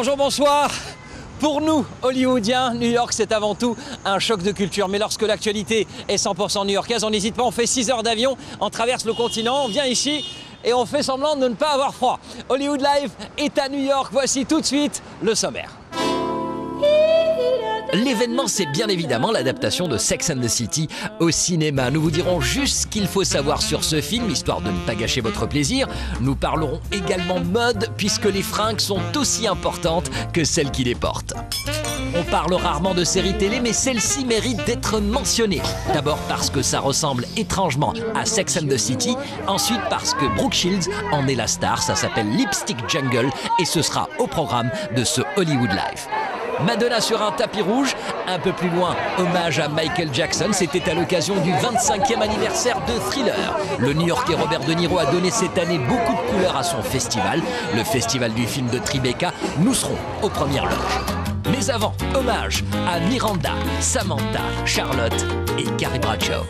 Bonjour, bonsoir. Pour nous, Hollywoodiens, New York, c'est avant tout un choc de culture. Mais lorsque l'actualité est 100% new-yorkaise, on n'hésite pas, on fait 6 heures d'avion, on traverse le continent, on vient ici et on fait semblant de ne pas avoir froid. Hollywood Live est à New York. Voici tout de suite le sommaire. L'événement, c'est bien évidemment l'adaptation de Sex and the City au cinéma. Nous vous dirons juste ce qu'il faut savoir sur ce film, histoire de ne pas gâcher votre plaisir. Nous parlerons également mode, puisque les fringues sont aussi importantes que celles qui les portent. On parle rarement de séries télé, mais celle-ci mérite d'être mentionnée. D'abord parce que ça ressemble étrangement à Sex and the City. Ensuite parce que Brooke Shields en est la star. Ça s'appelle Lipstick Jungle et ce sera au programme de ce Hollywood Live. Madonna sur un tapis rouge, un peu plus loin, hommage à Michael Jackson, c'était à l'occasion du 25e anniversaire de Thriller. Le New-Yorkais Robert De Niro a donné cette année beaucoup de couleurs à son festival, le festival du film de Tribeca. Nous serons aux premières loges. Mais avant, hommage à Miranda, Samantha, Charlotte et Carrie Bradshaw.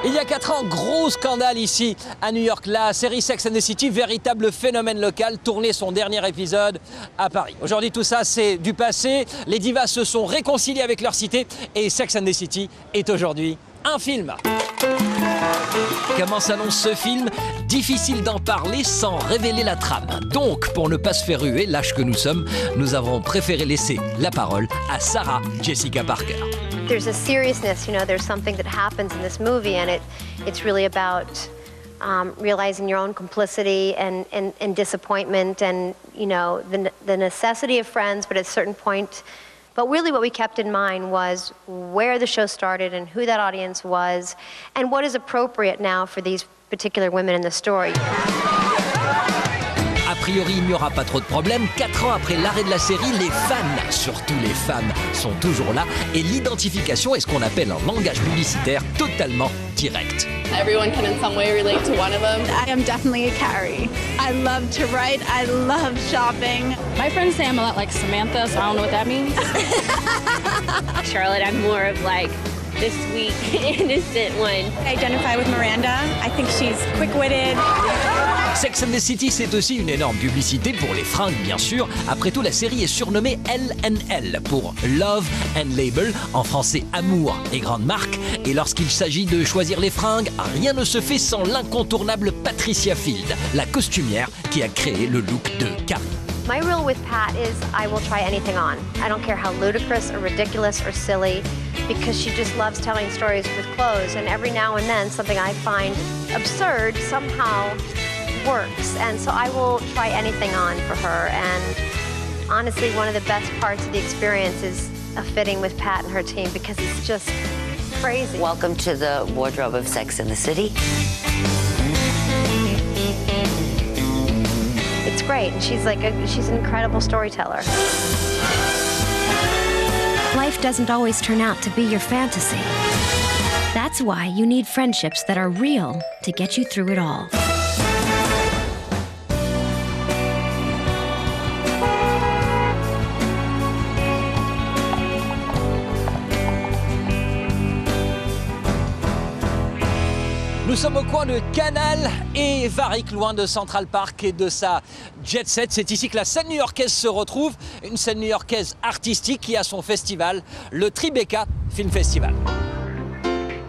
Il y a 4 ans, gros scandale ici à New York. La série Sex and the City, véritable phénomène local, tournait son dernier épisode à Paris. Aujourd'hui, tout ça, c'est du passé. Les divas se sont réconciliées avec leur cité et Sex and the City est aujourd'hui un film. Comment s'annonce ce film? Difficile d'en parler sans révéler la trame. Donc, pour ne pas se faire ruer, lâche que nous sommes, nous avons préféré laisser la parole à Sarah Jessica Parker. There's a seriousness, you know, there's something that happens in this movie, and it's really about realizing your own complicity and disappointment and, you know, the necessity of friends, but at a certain point. But really what we kept in mind was where the show started and who that audience was and what is appropriate now for these particular women in the story. A priori, il n'y aura pas trop de problèmes. 4 ans après l'arrêt de la série, les fans, surtout les femmes, sont toujours là et l'identification est ce qu'on appelle un langage publicitaire totalement direct. Everyone can in some way relate to one of them. I am definitely a Carrie. I love to write. I love shopping. My friends say I'm a lot like Samantha, so I don't know what that means. Charlotte, I'm more of like the sweet, innocent one. I identify with Miranda. I think she's quick-witted. Sex and the City, c'est aussi une énorme publicité pour les fringues, bien sûr. Après tout, la série est surnommée LNL pour Love and Label, en français amour et grande marque. Et lorsqu'il s'agit de choisir les fringues, rien ne se fait sans l'incontournable Patricia Field, la costumière qui a créé le look de Carrie. My rule with Pat is I will try anything on. I don't care how ludicrous or ridiculous or silly, because she just loves telling stories with clothes, and every now and then something I find absurd somehow works, and so I will try anything on for her. And honestly, one of the best parts of the experience is a fitting with Pat and her team, because it's just crazy. Welcome to the wardrobe of Sex and the City. It's great, and she's an incredible storyteller. Life doesn't always turn out to be your fantasy. That's why you need friendships that are real to get you through it all. Nous sommes au coin de Canal et Varick, loin de Central Park et de sa jet set. C'est ici que la scène new-yorkaise se retrouve, une scène new-yorkaise artistique qui a son festival, le Tribeca Film Festival.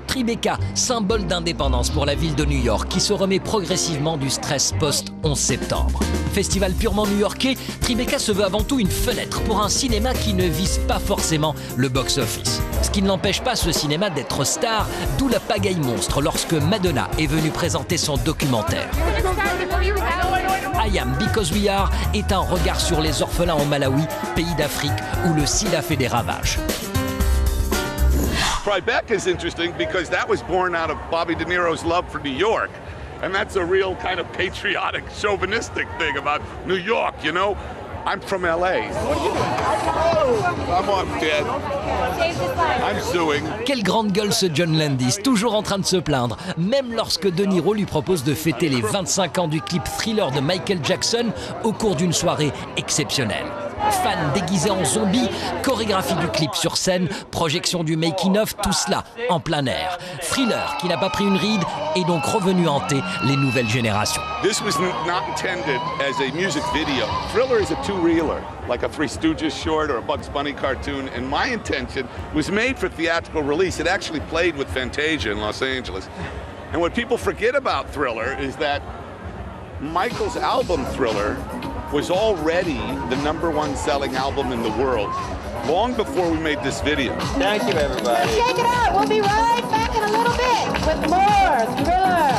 Tribeca, symbole d'indépendance pour la ville de New York, qui se remet progressivement du stress post-11 septembre. Festival purement new-yorkais, Tribeca se veut avant tout une fenêtre pour un cinéma qui ne vise pas forcément le box-office. Ce qui ne l'empêche pas, ce cinéma, d'être star, d'où la pagaille monstre lorsque Madonna est venue présenter son documentaire. I Am Because We Are est un regard sur les orphelins au Malawi, pays d'Afrique où le sida fait des ravages. Tribeca is interesting because that was born out of Bobby De Niro's love for New York. And that's a real kind of patriotic, chauvinistic thing about New York, you know? I'm from LA. What are you doing? I'm dead. I'm suing. Quelle grande gueule ce John Landis, toujours en train de se plaindre, même lorsque De Niro lui propose de fêter les 25 ans du clip Thriller de Michael Jackson au cours d'une soirée exceptionnelle. fans déguisés en zombies, chorégraphie du clip sur scène, projection du making-of, tout cela en plein air. Thriller, qui n'a pas pris une ride, est donc revenu hanter les nouvelles générations. This was not intended as a music video. Thriller is a two-reeler, like a Three Stooges short or a Bugs Bunny cartoon, and my intention was made for theatrical release. It actually played with Fantasia in Los Angeles. And what people forget about Thriller is that Michael's album Thriller was already the #1 selling album in the world long before we made this video. Thank you, everybody. Check it out. We'll be right back in a little bit with more Thriller.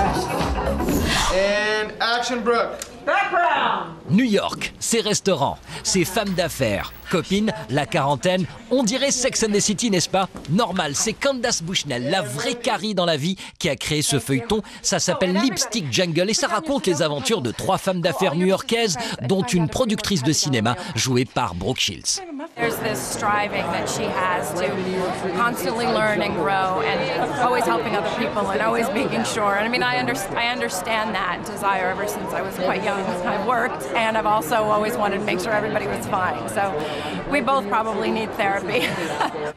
And action, Brooke. Background. New York, ses restaurants, ses femmes d'affaires, copines, la quarantaine, on dirait Sex and the City, n'est-ce pas? Normal, c'est Candace Bushnell, la vraie Carrie dans la vie, qui a créé ce feuilleton. Ça s'appelle Lipstick Jungle et ça raconte les aventures de 3 femmes d'affaires new-yorkaises, dont une productrice de cinéma jouée par Brooke Shields. There's this striving that she has to constantly learn and grow and always helping other people and always making sure. And I mean, I understand that desire ever since I was quite young. I've worked and I've also always wanted to make sure everybody was fine. So we both probably need therapy.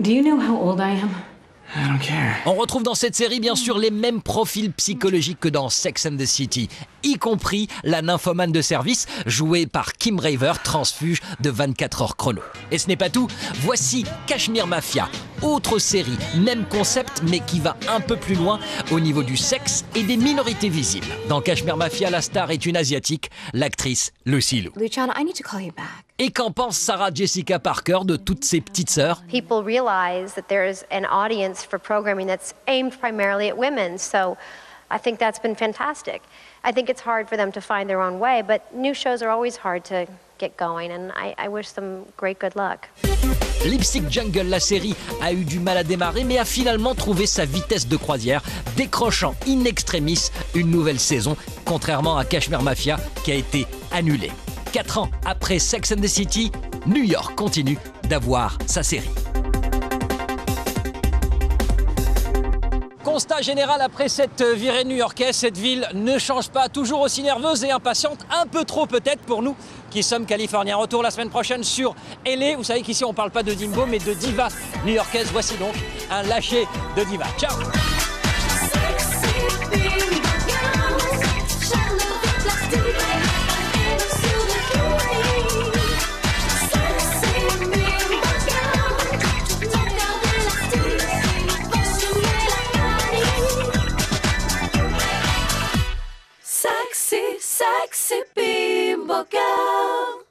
Do you know how old I am? I don't care. On retrouve dans cette série bien sûr les mêmes profils psychologiques que dans Sex and the City, y compris la nymphomane de service jouée par Kim Raver, transfuge de 24 heures chrono. Et ce n'est pas tout, voici Kashmir Mafia, autre série, même concept mais qui va un peu plus loin au niveau du sexe et des minorités visibles. Dans Kashmir Mafia, la star est une asiatique, l'actrice Lucy Liu. Luciana, I need to call you back. Et qu'en pense Sarah Jessica Parker de toutes ses petites sœurs? People realize that there is an audience for programming that's aimed primarily at women, so I think that's been fantastic. I think it's hard for them to find their own way, but new shows are always hard to get going, and I wish them great good luck. Lipstick Jungle, la série, a eu du mal à démarrer, mais a finalement trouvé sa vitesse de croisière, décrochant in extremis une nouvelle saison, contrairement à Kashmir Mafia, qui a été annulée. 4 ans après Sex and the City, New York continue d'avoir sa série. Constat général après cette virée new-yorkaise, cette ville ne change pas, toujours aussi nerveuse et impatiente, un peu trop peut-être pour nous qui sommes californiens. Retour la semaine prochaine sur LA. Vous savez qu'ici on ne parle pas de Dimbo mais de diva new-yorkaise. Voici donc un lâcher de diva. Ciao. Sexy bimbo girl.